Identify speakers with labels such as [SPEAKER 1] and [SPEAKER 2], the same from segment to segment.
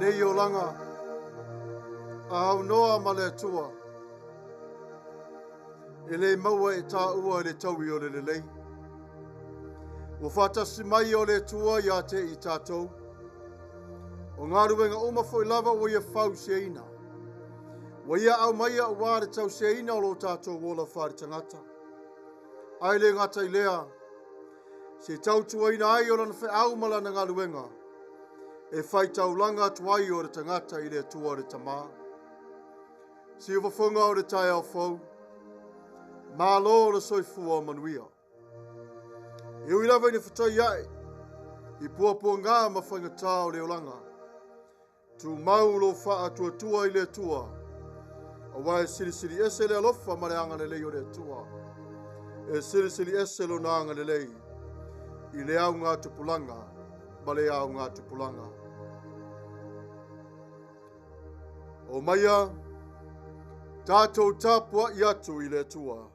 [SPEAKER 1] nei o langa a au noa ma le atua. E le maua e tā ua le taui o le lei. Ua whātasi mai o le atua ia te i tātou. O ngā ruenga oma fo i lava o ia whau se ina. Wa ia au maia o wāre tau se ina o lo tātou wola whāre tangata. Ai le ngata i lea. Se tau tua ina ai o lana whi au malana ngā ruenga. E whai tau langa tuai o re tangata i le atua o re tamā. Si uwa whunga o re tai au whau. Mā lo o le soifua o Manuia. E ui lava i ne whatai iai. I puapua ngā ma whaingatā o le olanga. Tumau lo wha tua i le atua. A wai siri ese le alofa ma le anga le lei o le atua. E siri ese lo na anga le lei. I le au ngā tupulanga. Ma le au ngā tupulanga. Omaia. Tatou Tapua'i atu i le atua.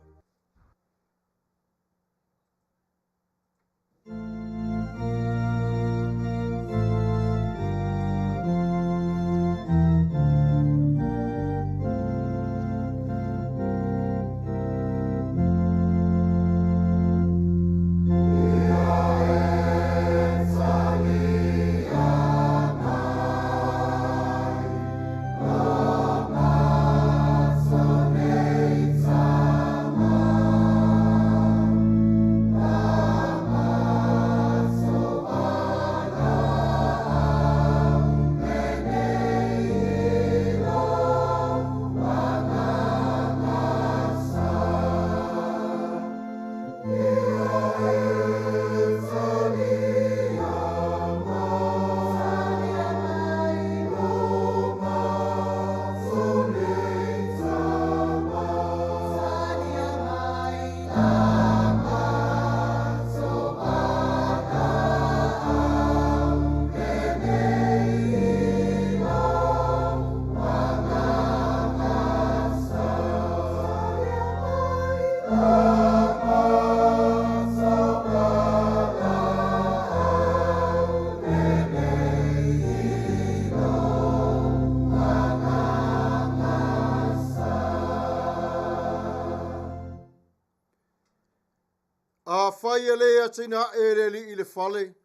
[SPEAKER 1] Whai e lea tina e reli i le whale.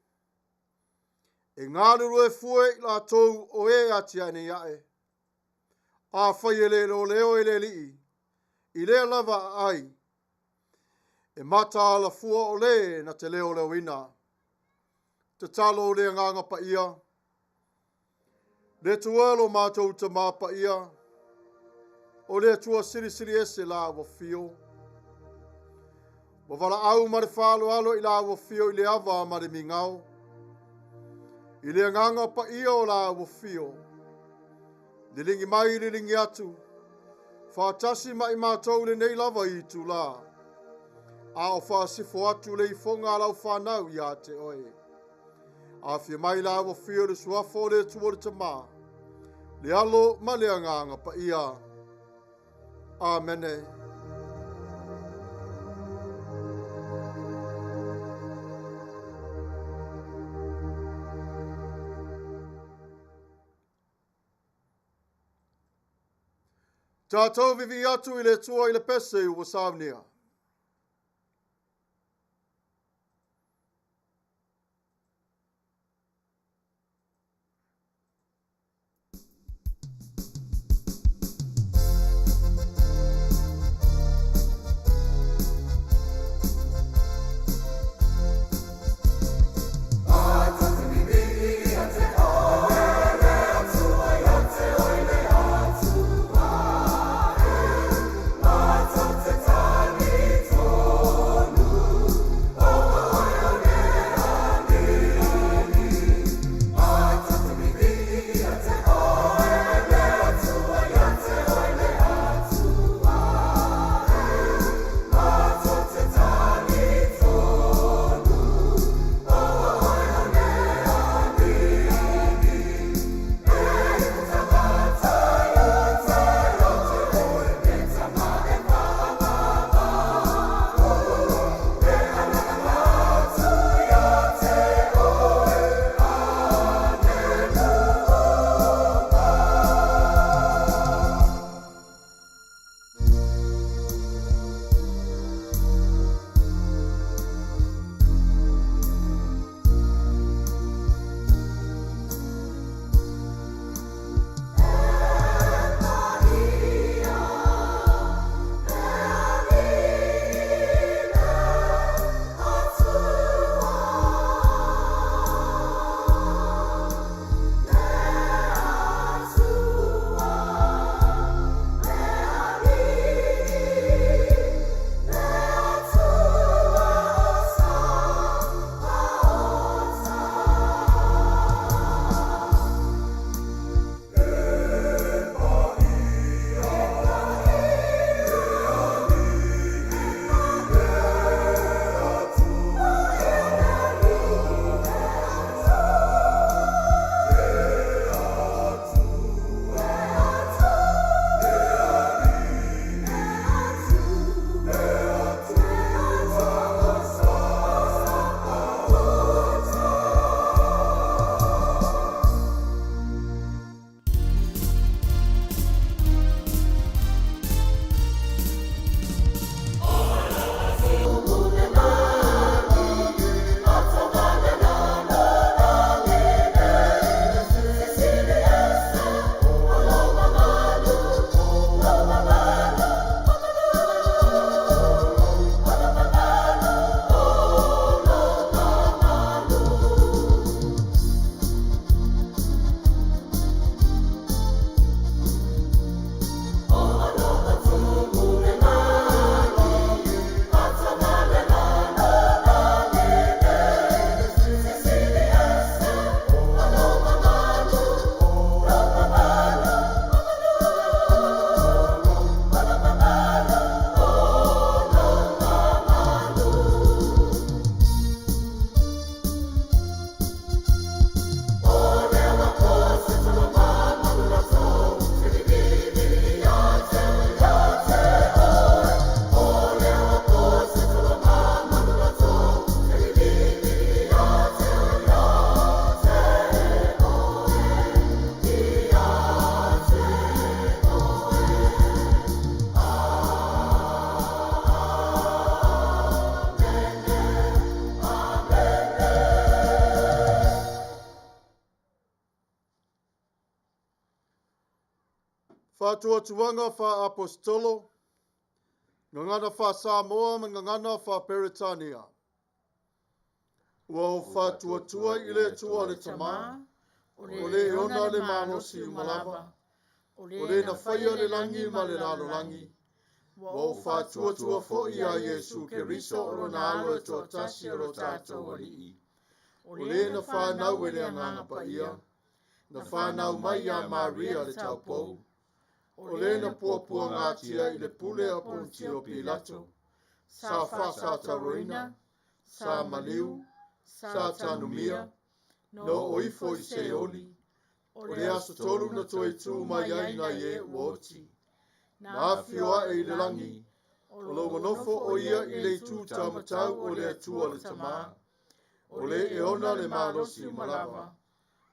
[SPEAKER 1] E ngāruru e fue i la tau o e ati ane iae. A whai e le lo leo e le li i le lava ai. E mata ala fua o le na te leo leo ina. Te talo o le nganga Paia. Le tuelo mātou te mā Paia. O le tua siri ese la wa fio. Wa wala au ma re whalo alo i la wa fio i le awa ma re mingau. I le nganga Paia o la wa fio. Le lingi mai le lingi atu. Faatasi mai mātou le nei lava i tu la. A o Faasifo atu le Ifoga lau whanau i a te oe. A fia mai la wa fio le suafo le tuore te mā. Le alo ma le nganga Paia. Amene. Tatou vivi atu i le tua i le pese ua Saunia.
[SPEAKER 2] Tani
[SPEAKER 1] Whātuatuanga wha apostolo, ngangana wha Samoa, ngangana wha Peritania. Ua o whātuatua I le tua le tamā, o le ona le malosi umalava, o le na whaia le langi ma le lalolangi. Ua o whātuatua fo'i a Yesu Keriso o na alo e toa tasi o lo Tatou Alii. O le na whanau e le anganga Paia, na whanau mai a Maria le Tapua'i. O le na puapua ngātia I le pule a Pontio Pilato, sa wha sa taroina, sa maliu, sa tanumia, no o ifo I se oli, o le aso tolu na toi tu mai ai na ye uoti. Na awhioa e le langi, o lo manofo o ia I le tu tamatau o le atua le tamā, o le eona le malosi malava.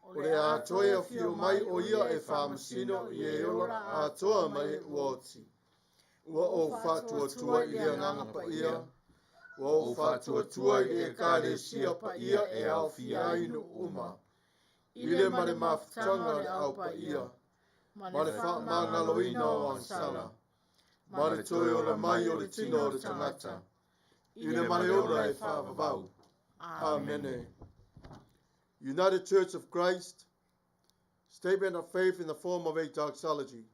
[SPEAKER 1] O le atoe a fio mai o ia e whamasino I e ola atoa mai uoti. Ua o whātuatua I le anganga Paia, ua o whātuatua I le kālesia Paia e au fiainu uma. I le mare mafutanga le au Paia, ma le whaamangaloina o ansala, ma le toe o le mai o le tino o le tangata, I le mare ola e Fevaevaea'i. Amen. United Church of Christ, Statement of Faith in the form of a doxology.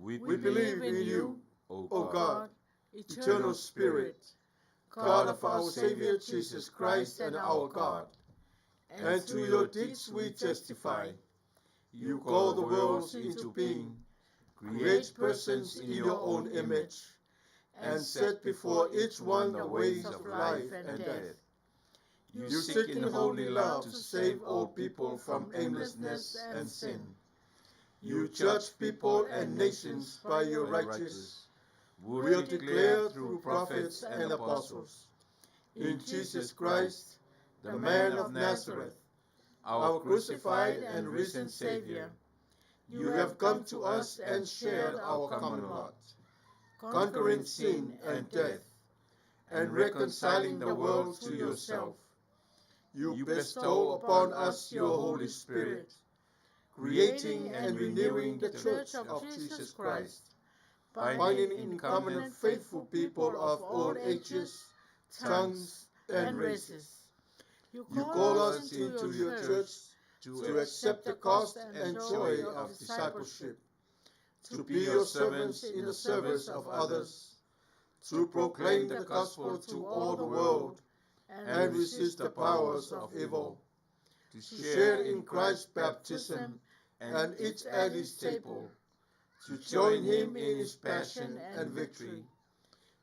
[SPEAKER 2] We
[SPEAKER 1] believe in you, O God, eternal Spirit, God of our Savior Jesus Christ and our God. And to your deeds we testify. You call the worlds into being, create persons in your own image, and set before each one the ways of life and death. You seek in holy love to save all people from aimlessness and sin. You judge people and nations by your righteous will declare through prophets and apostles. In Jesus Christ, the man of Nazareth, our crucified and risen Savior, you have come to us and shared our common lot, conquering sin and death, and reconciling the world to yourself. You bestow upon us your Holy Spirit, creating and renewing the Church of Jesus Christ, binding in common faithful people of all ages, tongues, and races. You call us into your church to accept the cost and joy of discipleship, to be your servants in the service of others, to proclaim the gospel to all the world, and resist the powers of evil, to share in Christ's baptism and eat at his table, to join him in his passion and victory.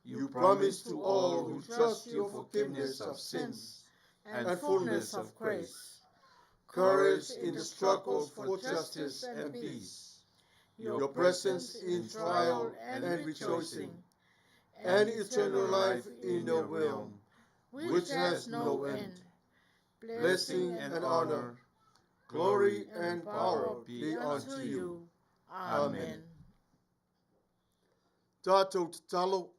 [SPEAKER 1] You promise to all who trust your forgiveness of sins and fullness of grace, courage in the struggles for justice and peace, your presence in trial and rejoicing, and eternal life in your will, which has no end. Blessing and honor, glory and power be unto you. Amen. Tatou te talo.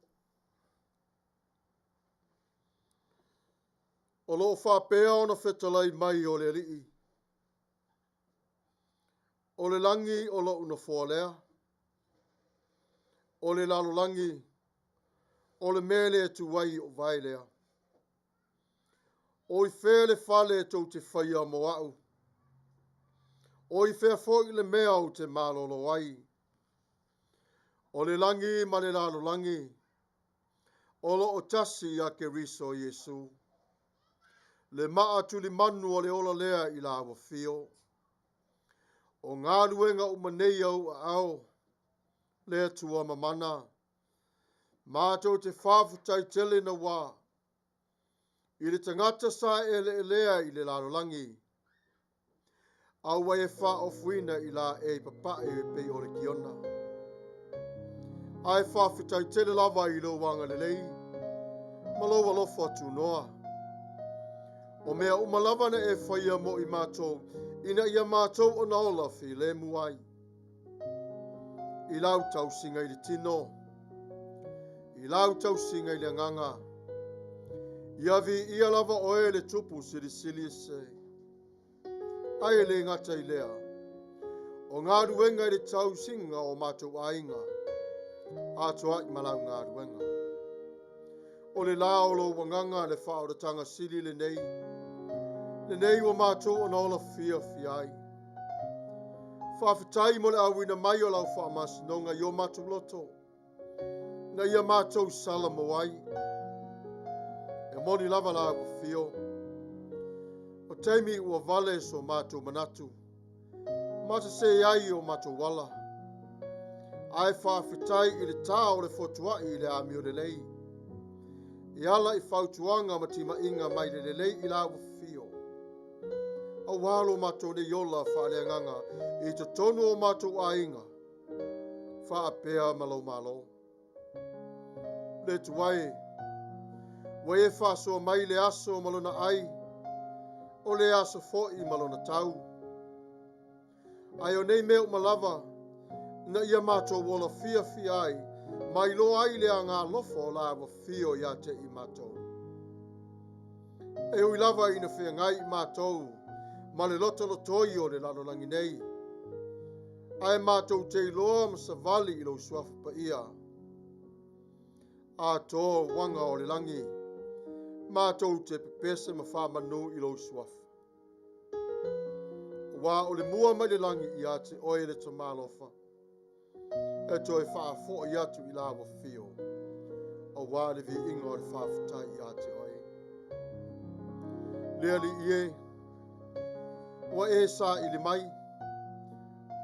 [SPEAKER 1] O loo whapea ona whetalai mai o le alii. O le langi o loo una wholea. O le lalolangi, o le mele tu wai o vailea. O I whea le whale tau te whaia moau. O I whea fōi le mea o te malolo wai. O le langi ma le lalolangi. O lo o tasi a ke riso Yesu. Le maa tuli manu o le ola lea I la awa fio. O ngā luenga umanei au a ao. Lea tua mamana. Mātou te whāwhutai tele na wā. I le tangata sa ele lea I le lalolangi. Aua e wha o fuina I la e papa e pe o le kiona. Ai whawhutai tele lava I lo wanga le lei. Malo alofa tu noa. O mea umalava na e whaia mo I mātou. Ina ia mātou o na ola fi le muai. I lau tau singa I le tino. I lau tau singa I le nganga. Ia vi ia lava o e le tupu sili sili se. Ai le ngata I lea. O ngā ruenga I le tau singa o mātou ainga. Atua I malau ngā ruenga. O le la o lo wanganga le whaoratanga siri le nei. Le nei o mātou o nola fia fiai. Whawhitai mo le awina mai o lau whaamasinonga I o mātou loto. Na ia mātou sala mo ai. E moni lava la o fio. O teimi ua vale so mātou manatu. Mata se ai o mātou wala. Ai whawhitai I le tā o le Tapua'i I le ami o le lei. I ala I whautuanga matima inga mai le lei I la o fio. A walo mātou ne yola whaaleanganga I te tonu o mātou ainga. Whaapea malo malo. Le tuai. Wa e whasoa mai le aso malona ai. O le aso fo'i malona tau. Ai o nei meo malava. Na ia mātou wola fia fia ai. Mai lo ai le ngā lofo la wa fio ia te I mātou. E ui lava ina whia ngai I mātou. Ma le loto lotoi o le lalolangi nei. Ai mātou te iloa ma savali I lo suafu Paia. A tō wanga o le langi. Mātou te pepese ma whamanu I lo suafu. Wa o le mua mai le langi I a te oe le tamalofa. E toi whaafo I atu I la wa fio. O wa le vi ingo o le whaafutai I a te oe. Lea li ie. Wa e sa I le mai.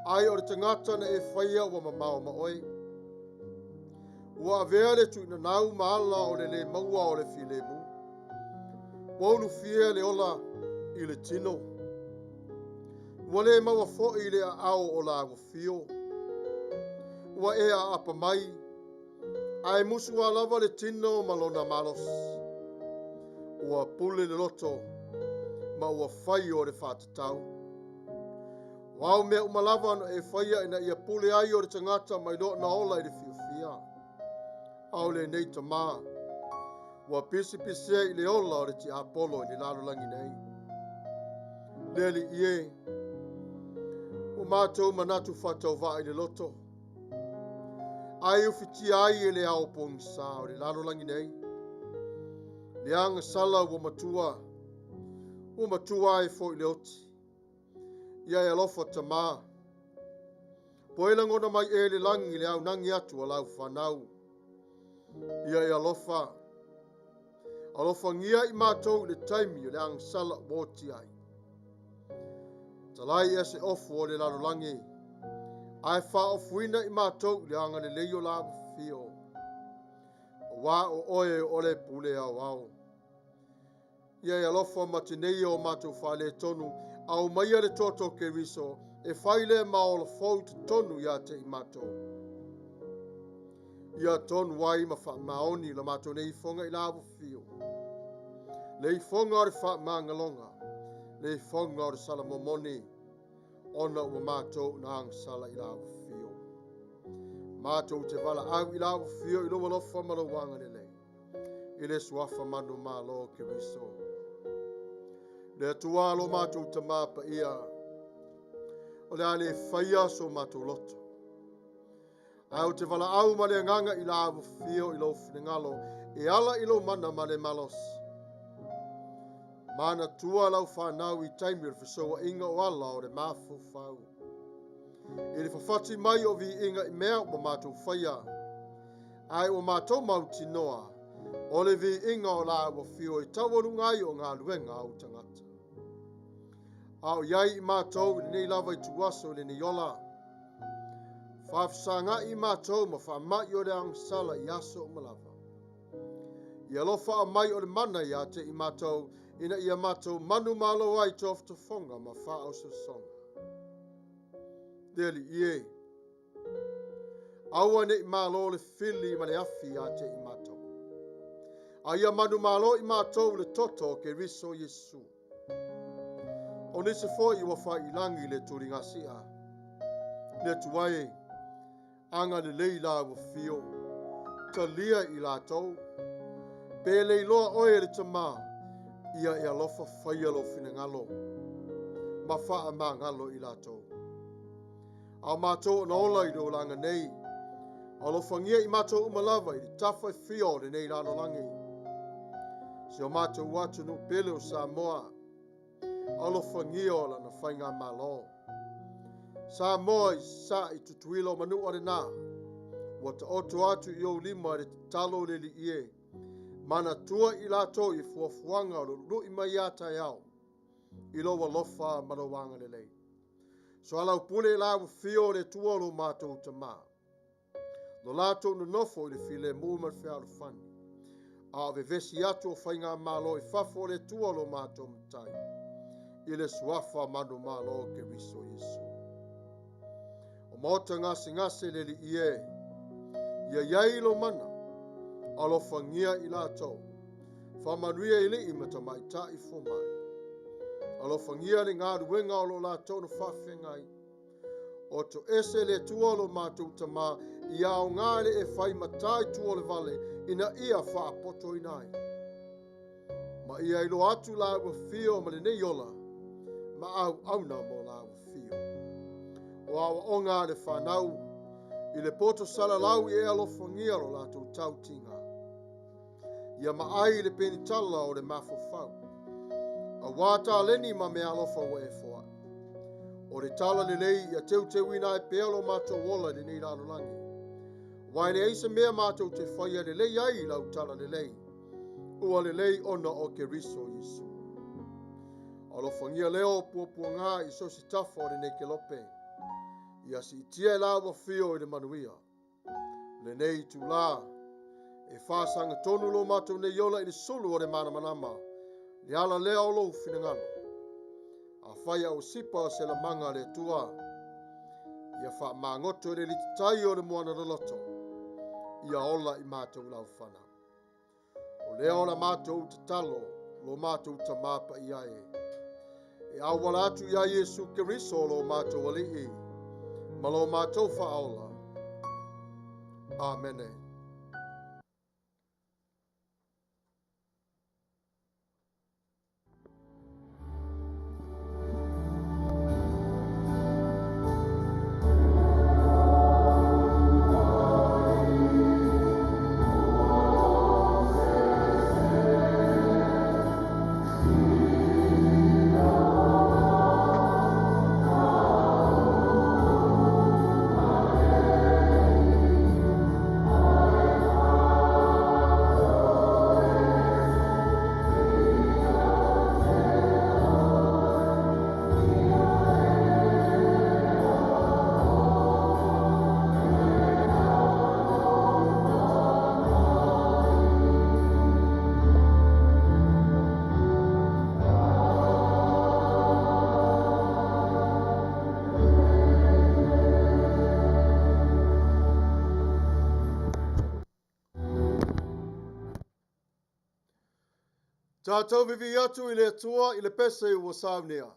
[SPEAKER 1] Ai o le tangata na e whaia wa mamao ma oe. Wa avea le tu ina nau maala o le maua o le filemu. Waulu fie le ola I le tino. Wa le maua fo I le ao o la wa fio. Wa e a apa mai. Ai musu wa lava le tino malona malos. Wa pule le loto. Ma ua whai o le whātatau. Wau mea umalava no e whaia ina ia pule ai o le tangata mai lo na ola I le fiofia. Au le nei ta maa. Wa pisi pisi I le ola o le ti apolo I le lalolangi nei. Le li ie. O mātou manatu whatau wa I le loto. Ai uwhiti ai e le ao pongsa o le lalolangi nei. Le anga sala wa matua. O matua e fo I le oti. Ia e alofa ta maa. Po e langona mai e le langi le au nangi atu a lau whanau. Ia e alofa. Alofa ngia I mātou le taimi o le ang sala woti ai. Talai e se ofu o le lalolangi. Ai wha ofuina I mātou le anga le leio la fio. O wā o oe o le pule au au. Ia e alofa matinei o mātou whale tonu. Au Maia le toto ke riso. E whaile maola fau te tonu ia te I mātou. Ia tonu wai ma wha maoni la mātou ne Ifoga I lawa fio. Le Ifoga o le wha mangalonga. Le Ifoga o le salamomoni. Ona ua mātou na ang sala I lawa fio. Mātou te wala au I lawa fio I loa lofa malawanga le lei. I le suafa manu malo ke riso. Le atua lo mātou ta mā Paia. O le ale whaia so mātou loto. Au te wala au ma le nganga I lawa fio I lo whinengalo. E ala I lo mana ma le malos. MANATU-AUTU lau whanau I taimi o le whasoa inga o ala o le mafu whau. I le whawhati mai o vi inga I mea o mātou whaia. Ai o mātou mauti noa. O le vi inga o lawa fio I tawaru ngai o ngā luenga au tangata. Au iai I mātou I nei lava I tuaso le ni yola. Whafsanga I mātou ma whamai o le angsala I aso o malava. I alofa a mai o le mana I ate I mātou ina ia mātou manu malo ai tof to fonga ma whao sa songa. Deli ie. Aua ne I malo le fili ma le afi ate I mātou. A ia manu malo I mātou le toto ke riso Yesu. O nise fo I wafa I langi le turingasia. Le tuai. Anga le leila wa fio. Talia I latou. Pe leiloa oe le tama. Ia e alofa whaialo finangalo. Ma wha a ngalo I latou. A mātou na ola i langa nei. Alofangia i mātou umalawa i tawhai whio le nei rano langi. Se o mātou watu no pele o Samoa. Alofangia o lana whainga malo. Samoa i sa i tutuilo manu ore nā. Wata oto atu i o lima re talo le li ie. MANATU-AUTU i lato i fuafuanga o lu i mai ata iau. I lo walofa marawanga le lei. So ala upule la fio le tua lo mātou tama. No lato no nofo i le file mūma fea lo fani. A vevesi atu o whainga malo i fafo le tua lo mātou mtai. I le suafa manu malo ke riso Yesu. O mota ngase le li ie. Ia iai lo mana. Alofangia i lato. Manuia i li i matamaita i fomai. Alofangia le ngā ruenga o lo lato no whawhengai. O to ese le tua lo mātou tama i au ngāle e whai matai tua le vale ina ia whaapoto inai. Ma ia ilo atu la ua fio ma le nei ola, ma au auna mo la ua fio. O awa o ngā le whanau, i le poto salalau i e alofangia lo latou tautinga. Ia ma ai le penitala o le mafofau. A wata leni ma me alofa wa e foa. O le tala le lei ia teu ina e pealo mātou wola le nei rano langi. Wai le eisa mea mātou te whaia le lei ai lau tala le lei. Ua le lei ona o ke riso Yesu. Alofangia leo puapua ngā i so si tafa o le nei ke lope. Ia si itia la wa fio i le Manuia. Le nei tu la. E whasanga tonu lo mātou nei yola i le sulu o le mana manama. Le ala lea o lo finangalo. A whaia o sipa se la manga le tua. Ia wha mangoto le lititai o le moana le Loto. Ia ola i mātou lau whana. O lea la mātou te talo, lo mātou ta māpa i ae. E awala atu ia Yesu Keriso lo mātou alii. Ma lo mātou wha aola. Amene. Tatou vivi atu i le atua i le pese ua saunia.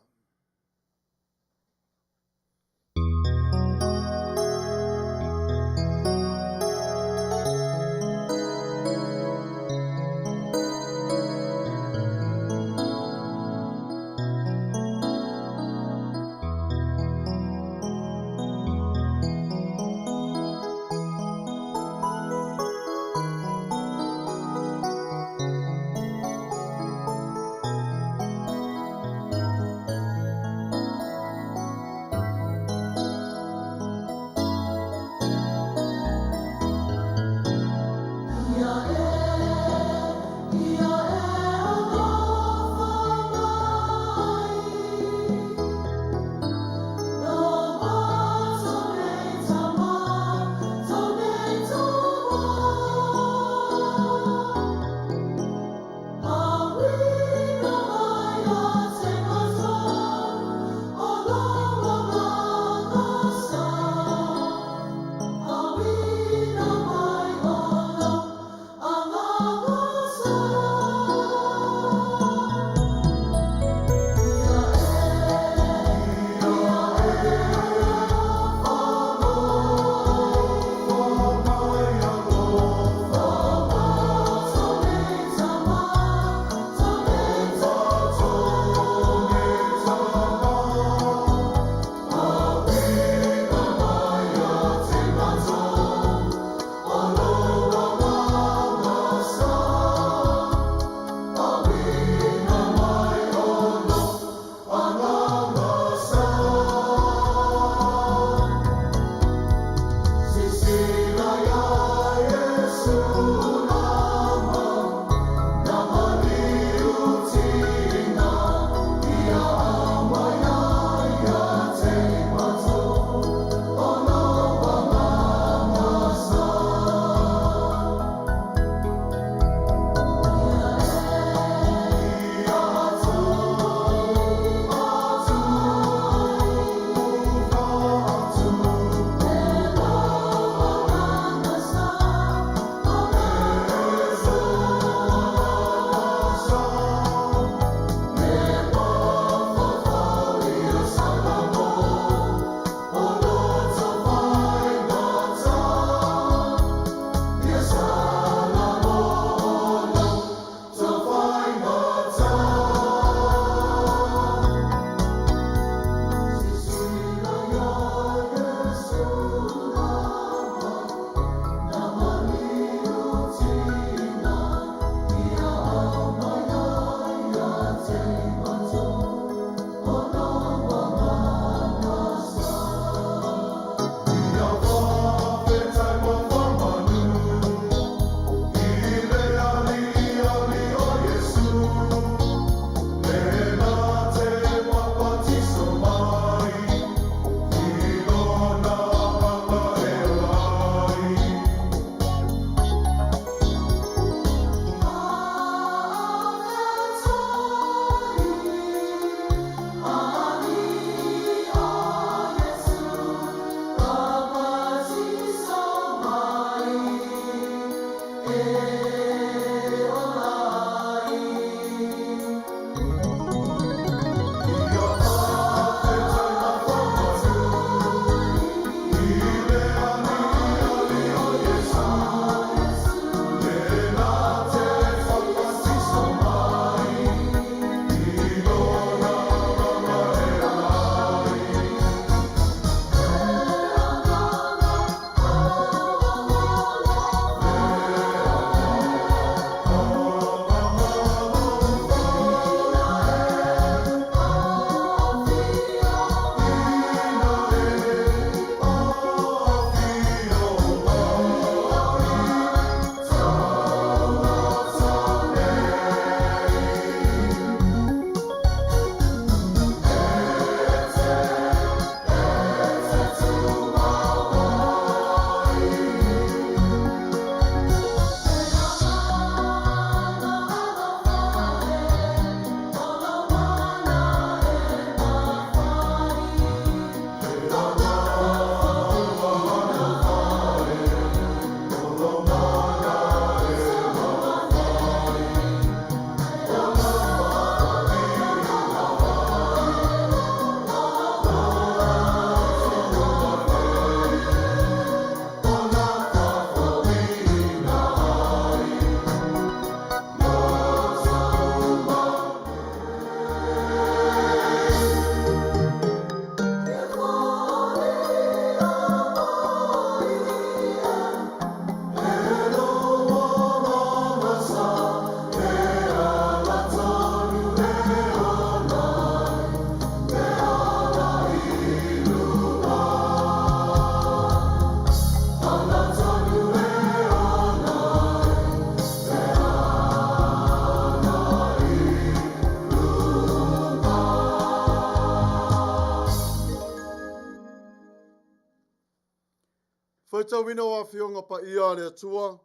[SPEAKER 1] Whaitawina wa fionga Paia le Atua,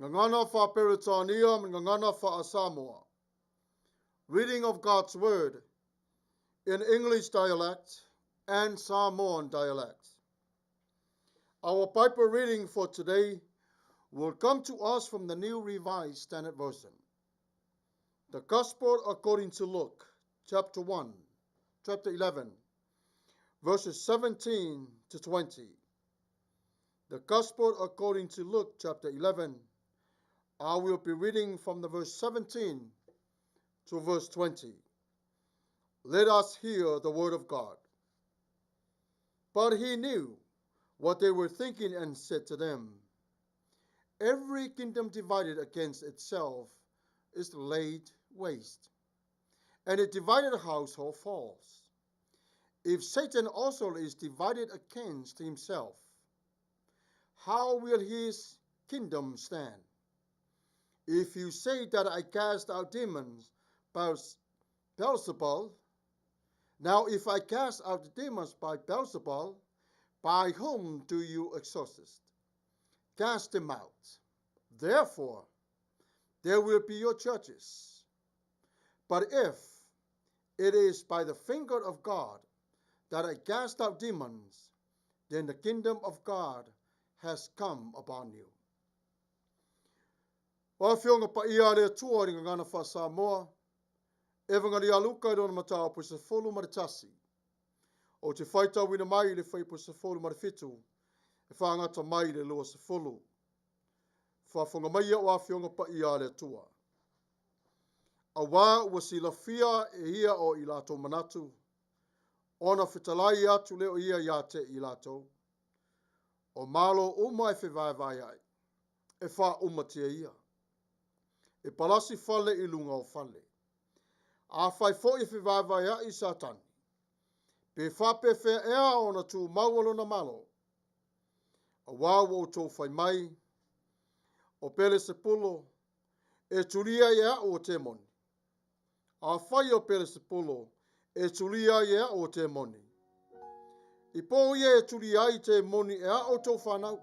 [SPEAKER 1] ngangana fa Peritania, ngangana fa Samoa. Reading of God's Word in English dialect and Samoan dialect. Our Bible reading for today will come to us from the New Revised Standard Version. The Gospel according to Luke, chapter 11, verses 17 to 20. The Gospel according to Luke, chapter 11. I will be reading from the verse 17 to verse 20. Let us hear the word of God. But he knew what they were thinking and said to them, every kingdom divided against itself is laid waste, and a divided household falls. If Satan also is divided against himself, how will his kingdom stand? If you say that I cast out demons by Beelzebul, now if I cast out the demons by Beelzebul, by whom do you exorcist? Cast them out. Therefore, there will be your judges. But if it is by the finger of God that I cast out demons, then the kingdom of God has come upon you. Wa fionga Paia le Atua ringa ngana fa Samoa, evanga lia Luka i dona matau po se folu Gatasi. O te whaita wina mai le whai po se folu fitu, e whaangata mai le lua se folu. Whafonga mai wa fionga Paia le Atua. A wā ua si lafia e ia o i lato manatu, ona whitalai atu leo ia ia te i lato. O malo uma e Fevaevaea'i, e wha umatia ia. E palasi fale i lunga o fale. A fai fo'i fevaevaea'i satani. Pe fevaevaea'i ona Tumau o lona malo. A wau o tō fai mai. O pele sepulu. E tulia ia o te moni. A fai o pele sepulu. E tulia ia o te moni. I po ia e tulia i te moni e a o tō whanau.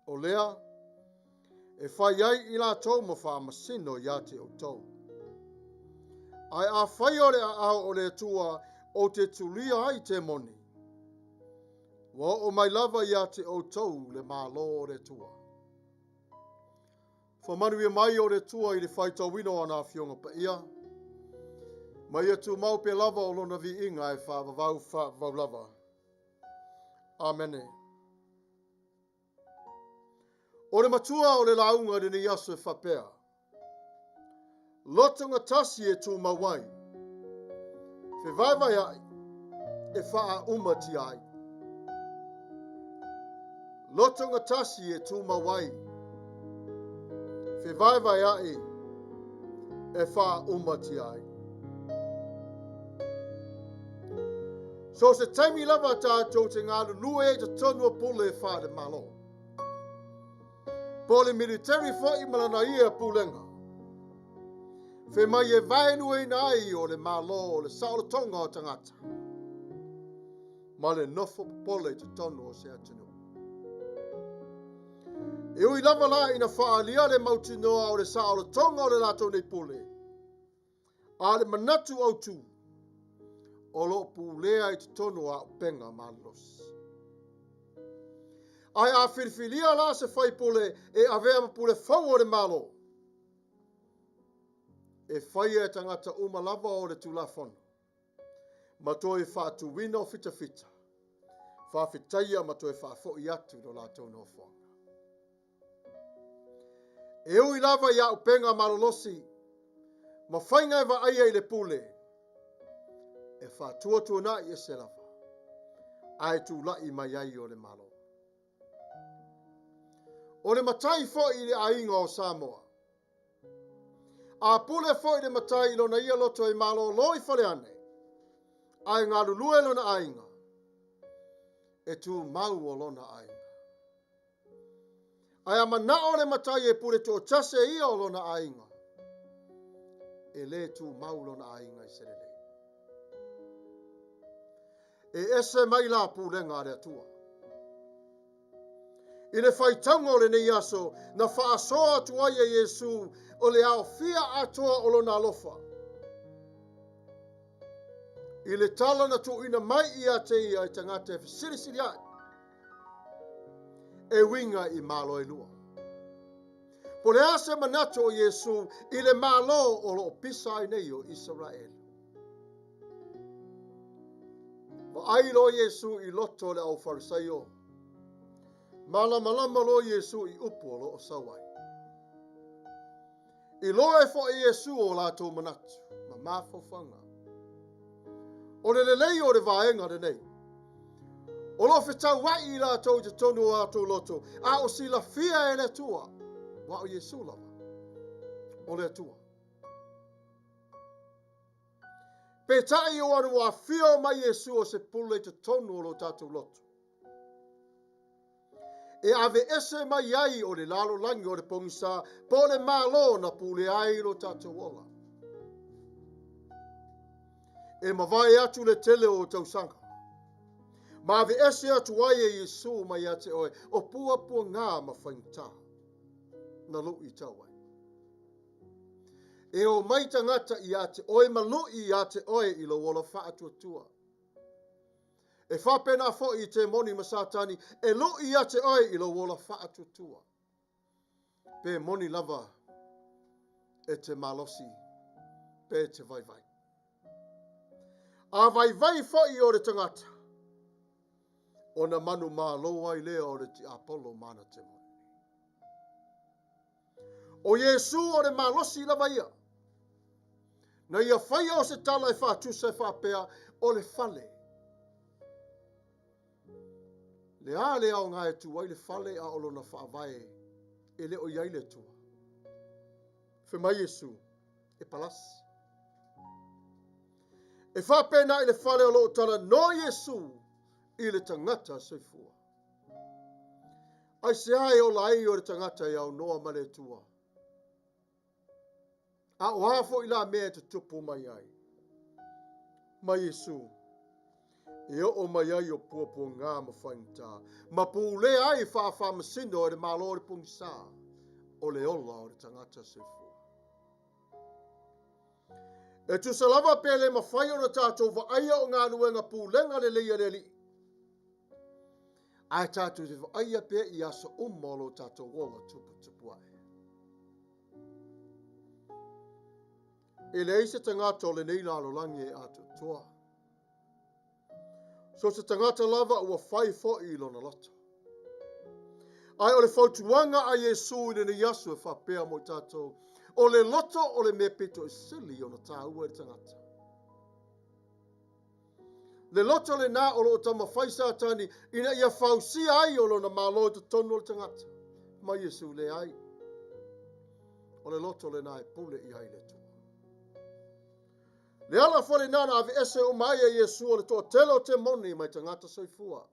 [SPEAKER 1] O lea. E fai ai i la tau ma wha masino ia te o tau. Ai a whai ore a au o le tua o te tulia ai te moni. Wa o mai lava ia te o tau le malo o le tua. Fa Manuia mai o le tua i le whai tau wino ana fionga Paia. Mai e Tumau pe lava o lona vi inga e Fevaevaea'i lava. Amene. O le matua o le launga le ni aso e whapea. Loto Gatasi e Tumau ai. Fevaevaea'i e umati ai. Loto Gatasi e Tumau ai. Fevaevaea'i e umati ai. So se taimi lava tātou te ngālu nue e te tonu o pule e wha de malo. Po le military fo'i malana ia pulenga. Fe mai e vainu e nai o le malo o le saola tonga o tangata. Ma le nofo pole te tonu o se atinu. E ui lava la ina whaalia le mautinoa o le saola tonga o le lato nei pule. A le MANATU-AUTU. O lo pulea i te tonu a penga malos. Ai a whirwhiria la se whai pule e avea ma pule whau o le malo. E whai e tangata umalava o le tulafono. Ma toi whaatu wina o fita fita. Whawhitaia ma toi whaafoi atu do la tonu o whanga. E ui lava ia o penga malolosi. Ma whainga e wa aia i le pule. E whātua tuana i e se lava. Ai tu lai mai ai o le malo. O le matai fo i le ainga o Samoa. A pule fo i le matai lona ia loto i malo loi fale ane. Ai ngā lulue lona ainga. E Tumau o lona ainga. Ai a mana o le matai e pule to tase ia o lona ainga. E le Tumau lona ainga i serele. E ese mai la pulenga le atua. I le whaitanga o le nei aso, na whaasoa Tuavao Yesu o le ao fia atoa o lona alofa. I le tala na tuina mai i a te ia i tangata e whasirisiri ai. E winga i malo e lua. Po le ase manatu o Yesu i le malo o lo pisa i nei o Israel. Ma ai lo Yesu i loto le au farisaio. Malama lo Yesu i upo lo o sawai. I lo e fo Yesu o lato manatu. Ma mafofanga. O le lei o le vaenga le nei. O lo fetau wai i lato te tonu o ato loto. A o si la fia e le tua. Wa o Yesu lava. O le tua. Pe tai o anu a fio mai Yesu o se pule te tonu o lo tatou loto. E ave ese mai ai o le lalo langi o le pongisa po le malo na pule ai lo tatou ola. E mawai atu le tele o tausanga. Ma ave ese atu ai e Yesu mai ate oe o pua ngā mawhainta na lo i tawai. E o mai tangata i ate oe malui i ate oe i lo wola whaatua. E whapena fo i te moni masatani e lo i ate oe i lo wola whaatua. Pe moni lava e te malosi pe te vaivai. A vaivai fo i o le tangata. O na manu malo ai lea o le ti Apollo mana te moni. O Yesu o le malosi lava ia. Na ia whaia o se tala e whaatusa e whapea o le fale. Le a le au ngā e tuai le fale a olo na whaavae e le o iai le tua. Whemai Yesu e palasi. E whapena i le whale o lo tala no Yesu i le tangata soifua. Ai se ai o lai o le tangata i au noa male tua. A o hafo i la mea te tupu mai ai. Ma Yesu. E o mai ai o puapua ngā mawhainta. Ma pūle ai wha masino o le malo o le pungisa. O le ola o le tangata soifua. E tu salava pele mawhai o na tātou wa aia o ngā nuenga pūlenga le leia le li. Ai tātou te wa aia pe i asa umolo tātou wola tupu ai. E le eise tangata o le nei nalo langi e atu toa. So se tangata lava ua whai fo i lona loto. Ai o le whautuanga a Yesu i ne yasu e whapea mo tātou. O le loto o le me pito e sili o na tāua e tangata. Le loto le nā o lo tama whaisa tani ina ia whausia ai o lo na malo te tonu o le tangata. Ma Yesu le ai. O le loto le nā e pule i ai le tua. Le ala fole nana ave ese Omaia Yesu o le toa telo te moni mai tangata soifua.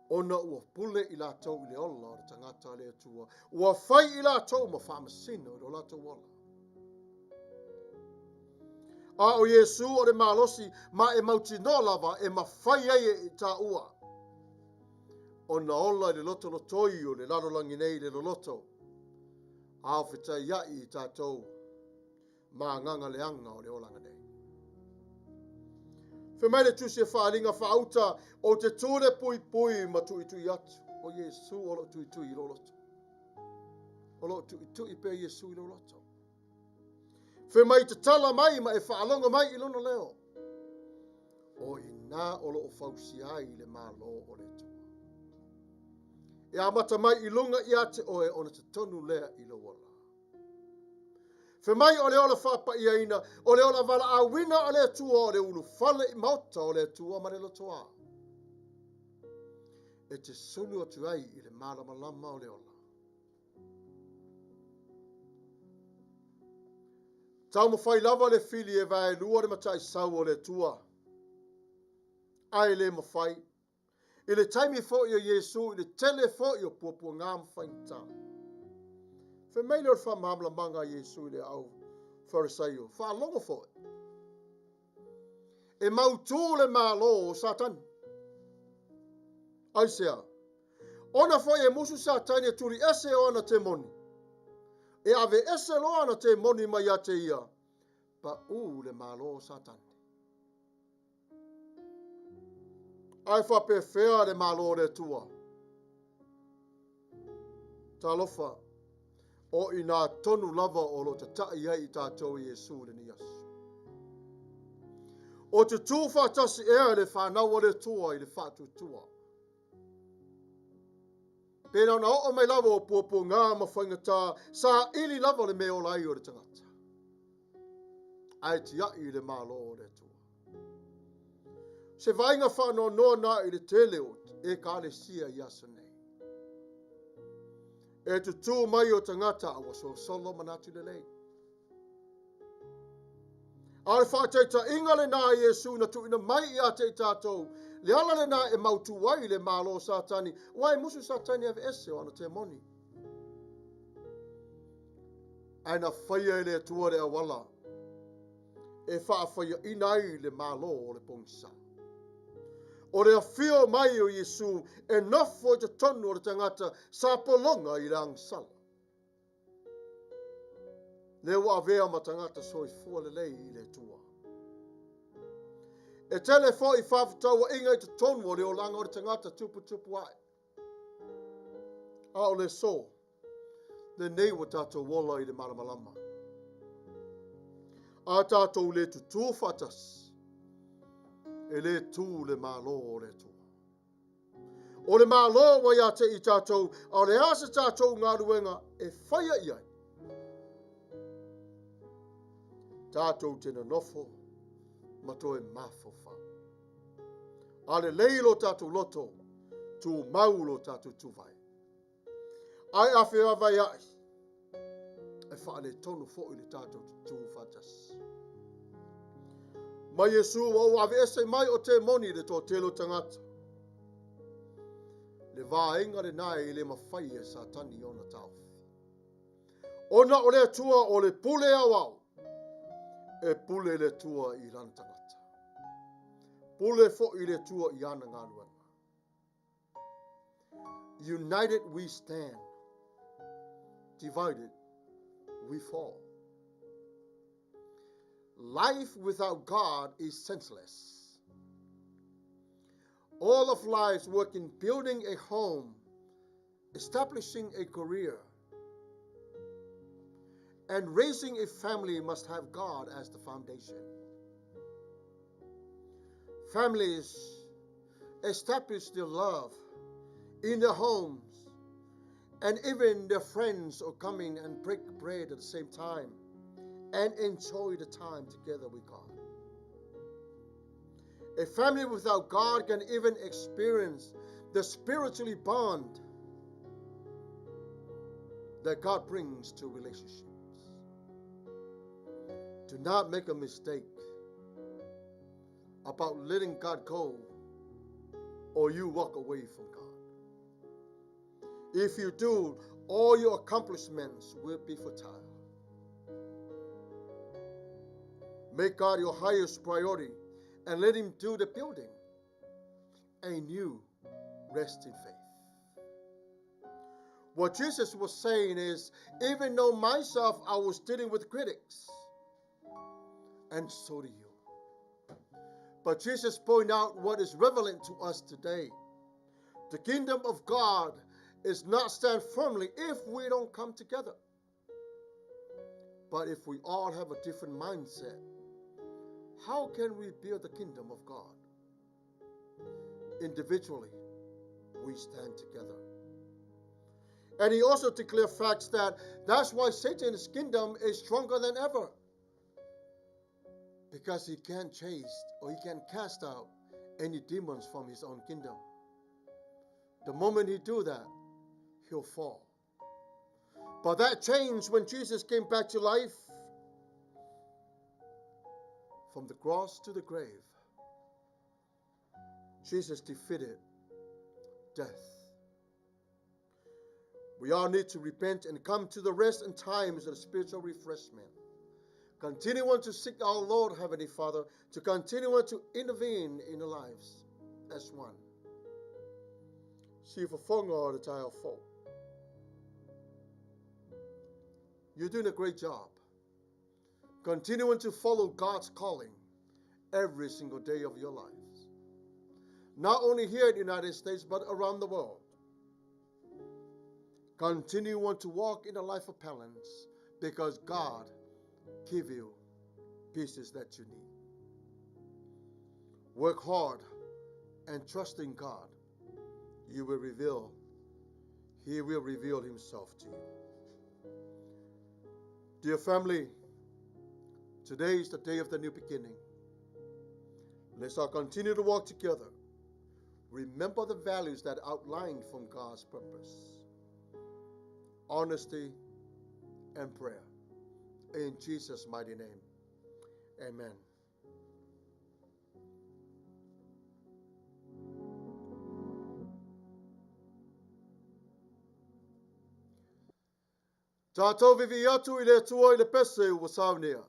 [SPEAKER 1] Ona ua pule i la tau i le ola o le tangata le atua. Ua fai i la tau ma whamasino i la tau ola. A o Yesu o le malosi ma e mauti no lava e ma fai ai i ta ua. Ona ola i le loto lotoi o le lalo langi nei le loto. A o whitai iai i tātou. Ma nganga le anga o le olanga nei. Whemai le tusi e whaalinga whaauta o te tūre pui pui ma tui tui atu. O Yesu o lo tui tui i lo loto. O lo tui tui pe Yesu i lo loto. Whemai te tala mai ma e whaalonga mai i lona leo. O i nā o lo o whausi ai le malo o le tua. E amata mai i lunga i ate oe o na te tonu lea i lo wala. Whemai o le ola whapaia ina, o le ola wala a wina o le tua o le ulu whale i mauta o le tua ma le lotoa. E te sulu atu ai i le malama lama o le ola. Tau mo whai lava le fili e vai lua le matai sau o le tua. Ai le mo whai. I le taimi fo i o Yesu, i le tele fo i o puapua ngā mwhainta. Whemai le o whamamla manga Yesu i le au Farisaio. Whaalongo fo. E mautu le malo o Satan. Ai sea. Ona fo e musu Satan e turi ese o ana te moni. E ave ese lo ana te moni mai a te ia. Pa u le malo o Satan. Ai whape whea le malo le tua. Talofa. O i nā tonu lava o lo te tai ai i tātou Yesu le ni asu. O te tū whātasi ea le whānaua le tua i le whātu tua. Pēnā na o mai lava o puapu ngā mawhaingatā, sa ili lava le meo lai o le tangata. Ai ti ai le malo o le tua. Se vainga whānoa noa nā i le tele o e ka le sia i asa nei. E tu tū mai o tangata a waso solo manatu le lei. A le whāteita inga le nā Yesu na tu ina mai i a te tātou. Le ala le nā e mautu wai le malo Satani. Wai musu Satani ave ese o ana te moni. Aina whaia le tua le awala. E whaawhaia inai le malo o le pongisa. O le awhio mai o Yesu e nofo i te tonu o le tangata sa polonga i le angsala. Le wa avea ma tangata soi fua le lei i le tua. E tele fo i whawhataua inga i te tonu o le o langa o le tangata tupu ai. A o le so, le nei wa tātou wola i le malamalama. A tātou le tutu whatas. E le tū le malo o le tua. O le malo wa ia te i tātou, a le asa tātou ngā ruenga e whaia iai. Tātou tena nofo, mato e mafo. A le leilo tātou loto, Tumau lo tātou Tuavao. Ai a Fevaevaea'i. E wha le tonu fo i le tātou tū whatas. Ma Yesu o ave ese mai o te moni le tō telo tangata. Le vāenga le nai le mawhai e sa tani o na tau. Ona o le atua o le pule awau. E pule le tua I lana tangata. Pule fo I le tua I ana ngānuanga. United we stand. Divided we fall. Life without God is senseless. All of life's work in building a home, establishing a career, and raising a family must have God as the foundation. Families establish their love in their homes, and even their friends are coming and break bread at the same time and enjoy the time together with God. A family without God can even experience the spiritually bond that God brings to relationships. Do not make a mistake about letting God go or you walk away from God. If you do, all your accomplishments will be futile. Make God your highest priority and let Him do the building, and you rest in faith. What Jesus was saying is, even though myself I was dealing with critics, and so do you. But Jesus pointed out what is relevant to us today. The kingdom of God is not stand firmly if we don't come together. But if we all have a different mindset, how can we build the kingdom of God? Individually, we stand together. And he also declared facts that's why Satan's kingdom is stronger than ever. Because he can't chase or he can't cast out any demons from his own kingdom. The moment he do that, he'll fall. But that changed when Jesus came back to life. From the cross to the grave, Jesus defeated death. We all need to repent and come to the rest and times of spiritual refreshment. Continue on to seek our Lord, Heavenly Father, to continue on to intervene in our lives as one. See for Fonga the child folk. You're doing a great job. Continuing to follow God's calling every single day of your lives. Not only here in the United States, but around the world. Continue on to walk in a life of balance because God give you pieces that you need. Work hard and trust in God. He will reveal Himself to you. Dear family, today is the day of the new beginning. Let's all continue to walk together. Remember the values that outlined from God's purpose. Honesty and prayer. In Jesus' mighty name, amen. Tatou viviatu I le tua I le pese ua Sauniga.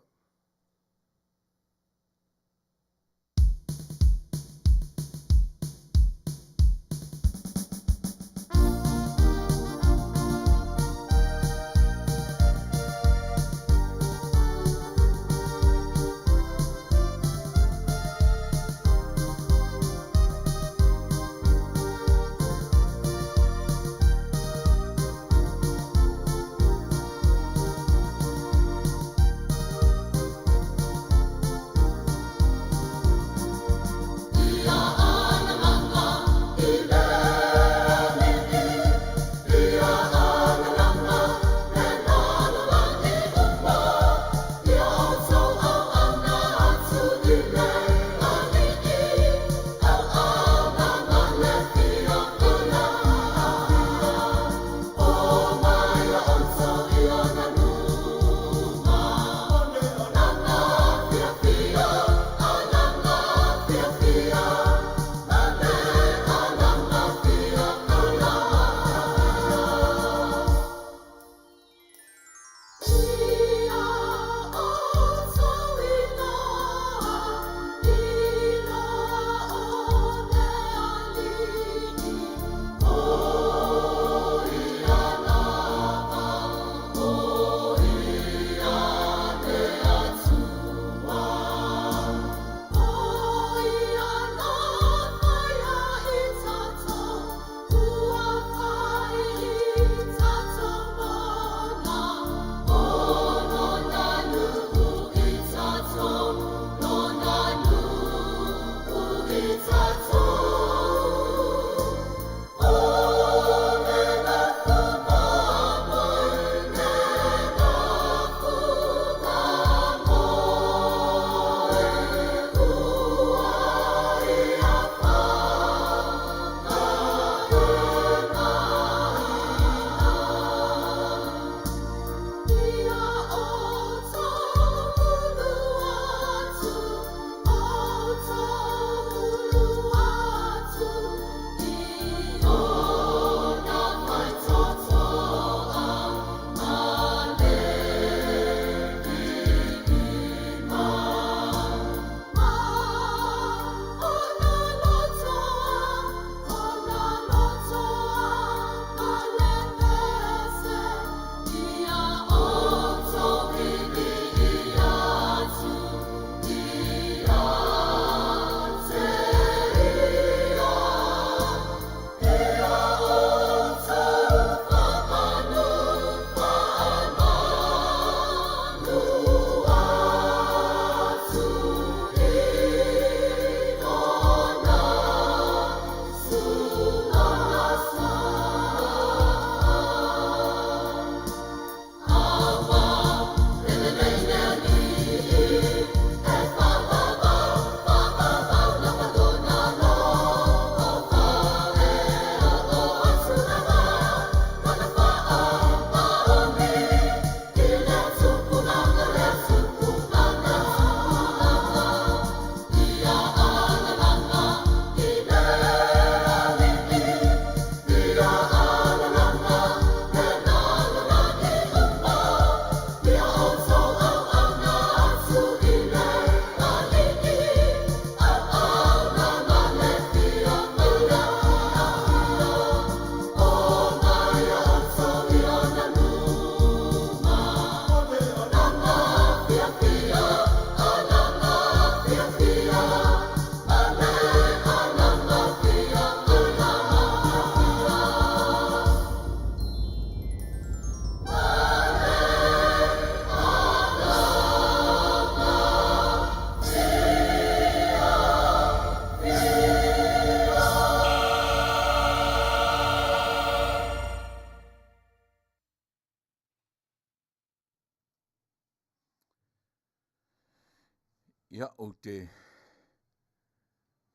[SPEAKER 2] Ia o te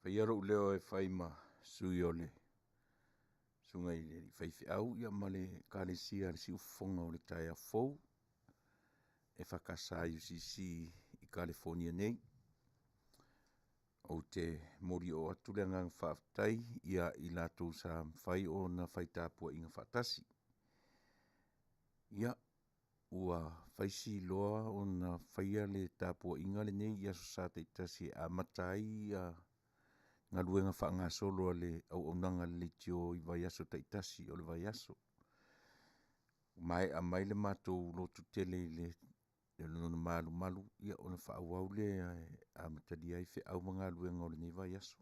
[SPEAKER 2] whaiaro leo e whaima sui ole. Sunga i le whaiwhiau ia male kālesia le si ufonga o le tai a fou. E whakasa UCC i California nei. O te mori o atu le ngang whaafitai ia i lātou sa mwhai o na whai Tapua'i ngā whaatasi. Ia ua whaisi loa o na whaia le Tapua'i ngā le nei ia so sa te itasi a matai a ngā luenga wha solo le au nanga le tio i vai aso ta itasi o le vai aso. Mai a mai le mātou lotu tele le lona malu ia o na wha au le a matadi ai whi au mga luenga o le nei vai aso.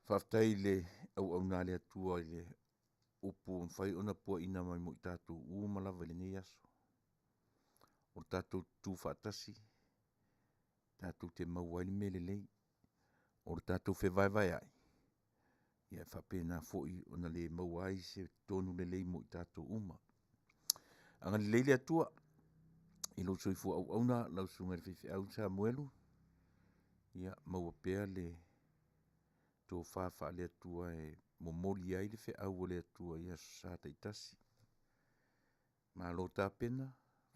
[SPEAKER 2] Whaftai le au nā le atua i le upu mwhai o na pua ina mai mo i tātou malawa le nei aso. O tātou tū whaatasi, tātou te mauaili mele lei, o tātou Fevaevaea'i. Ia whapena foi o na le mauai se tonu le lei mo i tātou uma. Anga le leile atua, i lo soifu au na lau sunga le Fevaevaea'i Samuelu. Ia maua pea le tō whawha le atua e momoli ai le Fevaevaea'i o le atua ia sa ta itasi. Ma lo tāpena,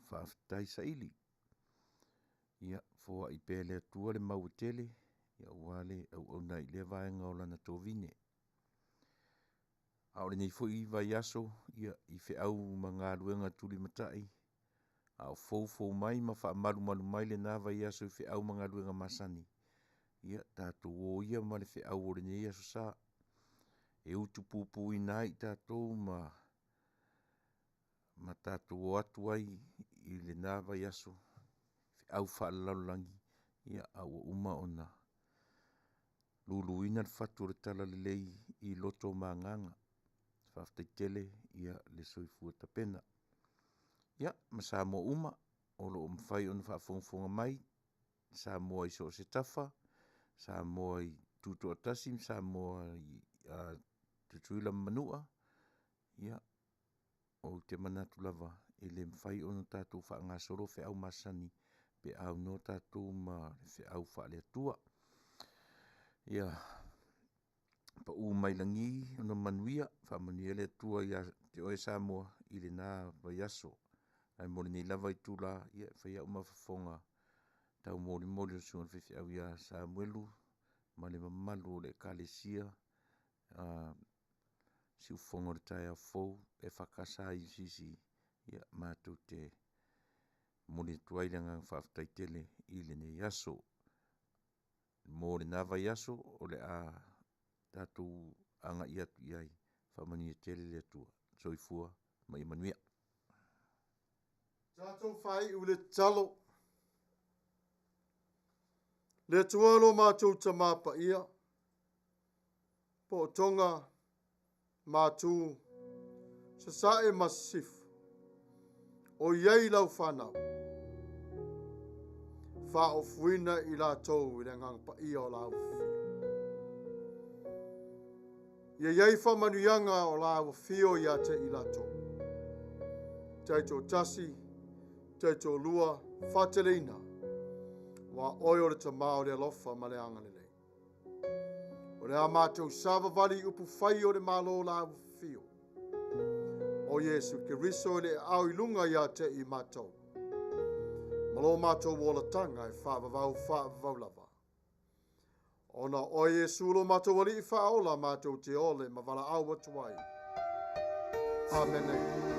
[SPEAKER 2] whaafitai sa ili. Ia fōa i pēr le atua le mau tele, ia wale au nai le vaenga o lana tō vine. A ole nei fōi vai aso, ia i Fevaevaea'i mga luenga tuli matai. A o fōu mai ma wha malu mai le nā vai aso i Fevaevaea'i mga luenga masani. Ia tātou o ia ma le Fevaevaea'i o le nei aso sa. E utu pupu i nai tātou ma tātou o atu ai i le nā vai aso. Fevaevaea'i whaalalolangi. Ia au uma ona. Lulu ina le fatu le tala le lei i Loto manganga. Whaftai tele ia le soifua tapena. Ia, ma sa mua uma. Olo o mwhai ona whaafonga mai. Sa mua i so se tafa. Sa mua i tuto atasi. Sa mua i tutuila manua. Ia, o te manatu lava. E le mwhai ona tātou wha ngā soro Fevaevaea'i masani. Pe au no tātou ma Fevaevaea'i wha le atua. Ia, pa u mai langi ona Manuia, wha Manuia le atua ia te oe Samoa i le nā vai aso. Ai mori nei lava i tūla, ia whaia umawhafonga tau mori o sunga Fevaevaea'i ia Samuelu, ma le mamalu o le kālesia, si ufonga le tai a fou, e whakasa i sisi, ia mātou te mori tuailanga whaftai tele i le nei aso. Mō le nā vai aso o le a tātou anga i atu iai whamania tele le atua. Soifua mai Manuia.
[SPEAKER 1] Tātou whai u le talo. Le tualo mātou ta māpa ia. Po tonga mātou sa sae masif. O iei lau whanau. Wha o fuina i la tau i le ngang pa ia o la uwhi. Ia iei wha manuianga o la uwhio ia te i la tau. Taito tasi, taito lua, whatelina. Wa oio le tamao le alofa ma le angalele. O le a mātou sava vali upu whai o le malo la uwhio. O Yesu Keriso le au ilunga ia te i mātou. Malo mātou wola tanga e whaavavau lava. Ona o Yesu lo mātou wali i whaola mātou te ole ma wala au atuai. Amen.